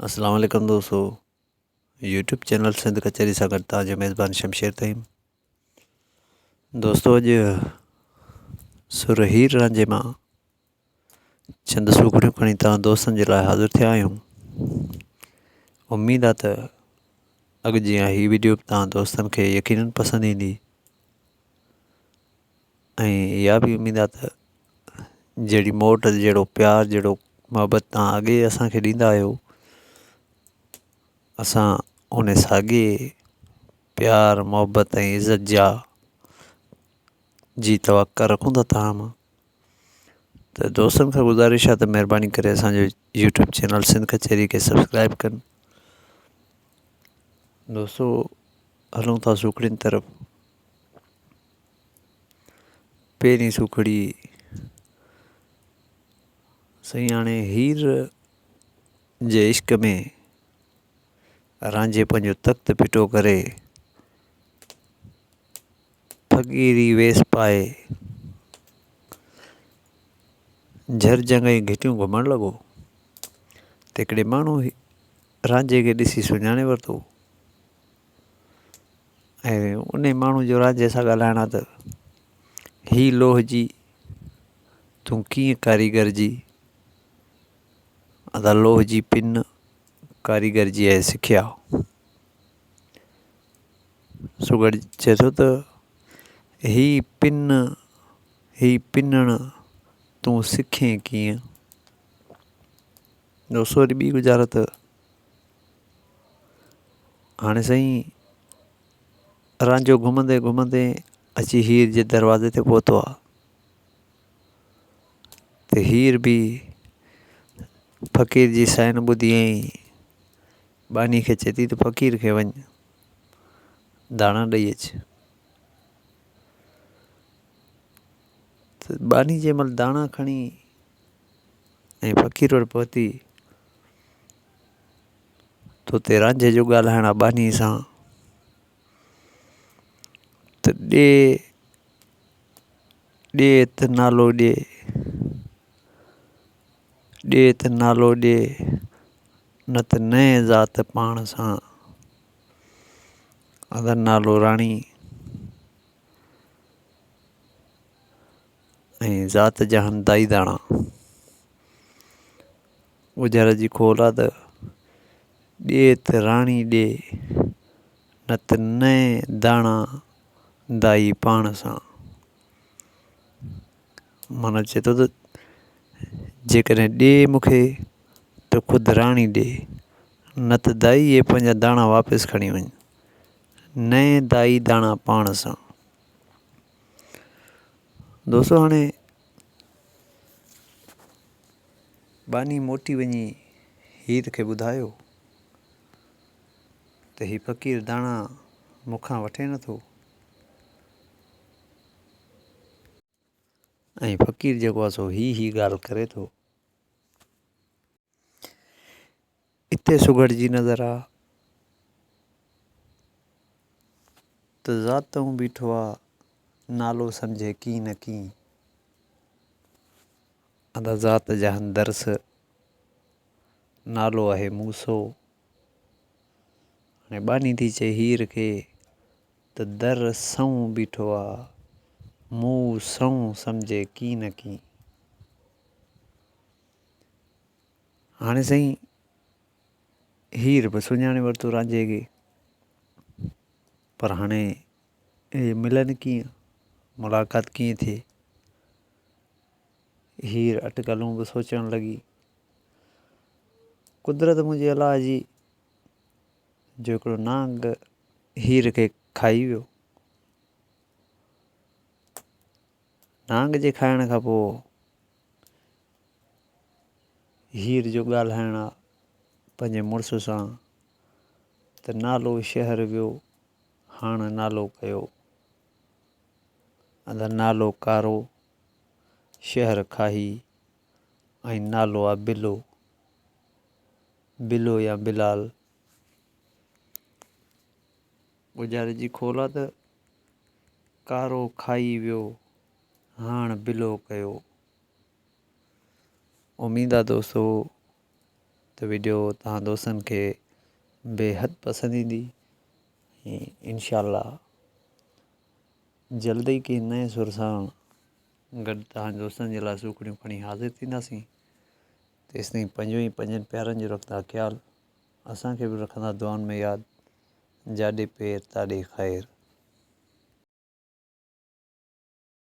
अस्सलाम वालेकुम दोस्तों। यूट्यूब चैनल सिंध कचहरी सां गॾु तव्हांजो मेज़बान शमशेर तईम। दोस्तों अॼु सुर हीर रांझे मां चंद सूखड़ियूं खणी तव्हां दोस्तनि जे लाइ हाज़िर थिया आहियूं। उमेदु आहे त अॻु जीअं हीअ वीडियो तव्हां दोस्तनि खे यकीनन पसंदि ईंदी ऐं इहा बि उमेदु आहे त जहिड़ी मोट जहिड़ो प्यारु जहिड़ो मुहबत तव्हां अॻे असांखे ॾींदा आहियो, असां उन साॻे प्यार मुहबत ऐं इज़त जी तवक़ा रखूं था तव्हां मां। त दोस्तनि खां गुज़ारिश आहे त महिरबानी करे असांजो यूट्यूब चैनल सिंध कचहरी खे सब्सक्राइब कनि। दोस्तों हलूं था सूखड़ियुनि तरफ़। पहिरीं सूखड़ी सही हाणे हीर जे इश्क में रांझे पंहिंजो तख़्त फिटो करे फ़क़ीरी वेस पाए झर जंगई घिटियूं घुमणु लॻो। त हिकिड़े माण्हू रांझे खे ॾिसी सुञाणे वरितो ऐं उन माण्हू जो रांझे सां ॻाल्हाइण आहे त ही लोह जी तूं कीअं कारीगर जी अदा लोह जी पिन कारीगर जी आहे सिखिया। सुगड़ चए थो त ही पिनण तूं सिखें कीअं। दोस्तों वरी ॿी गुज़ारत हाणे साईं रांझो घुमंदे घुमंदे अची हीर जे दरवाज़े ते पहुतो आहे। त हीर बि फ़क़ीर जी साइन ॿुधी ऐं बानी खे चए थी त फ़क़ीर खे वञ दाणा ॾेई अचु। त बानी जंहिं महिल दाणा खणी ऐं फ़क़ीर वटि पहुती त उते रांझे जो ॻाल्हाइण आहे बानी सां त ॾे त नालो ॾे त नालो ॾे न त नए ज़ात पाण सां अगरि नालो राणी ऐं ज़ात जहान दाई दाणा। गुज़र जी खोल आहे त ॾे त राणी ॾे न त नए दाणा दाई पाण सां। माना चए थो त जेकॾहिं ॾे मूंखे त ख़ुदि राणी ॾे न त दाई इहे पंहिंजा दाणा वापसि खणी वञ नए दाई दाणा पाण सां। दोस्तों हाणे बानी मोटी वञी हीर खे ॿुधायो त हीउ फ़क़ीर दाणा मूंखां वठे नथो ऐं फ़क़ीर जेको आहे सो ही ॻाल्हि करे थो। हिते सुगड़जी नज़र आहे त ज़ातऊं बीठो आहे नालो सम्झे की न की अदा ज़ात जहान दर्स नालो आहे मूसो। हाणे बानी थी चए हीर खे त दर सऊं बीठो आहे मूं सऊं सम्झे की न की। हाणे साईं हीर बि सुञाणे वरितो रांझे खे पर हाणे इहे मिलनि कीअं मुलाक़ात कीअं थिए। हीर अटकलूं बि सोचणु लॻी कुदरत मुंहिंजी अलाह जी जो हिकिड़ो नांग हीर खे खाई वियो। नांग जे खाइण खां पोइ हीर जो ॻाल्हाइण आहे पंहिंजे मुड़ुस सां त नालो शहर वियो हाणे नालो कयो अदा नालो कारो शहर खाही ऐं नालो आहे बिलो या बिलाल। गुज़ारे जी खोल आहे त कारो खाई वियो हाण बिलो कयो। उमेदु आहे दोस्तो त त वीडियो तव्हां दोस्तनि खे बेहद पसंदि ईंदी। इंशाअल्लाह जल्द ई कंहिं नए सुर सां गॾु तव्हां दोस्तनि जे लाइ सूखड़ियूं खणी हाज़िर थींदासीं। तेसिताईं पंहिंजो ई पंहिंजनि प्यारनि जो रखंदा ख़्यालु, असांखे बि रखंदा दुआनि में यादि। जाॾे पेर ताॾे ख़ैरु।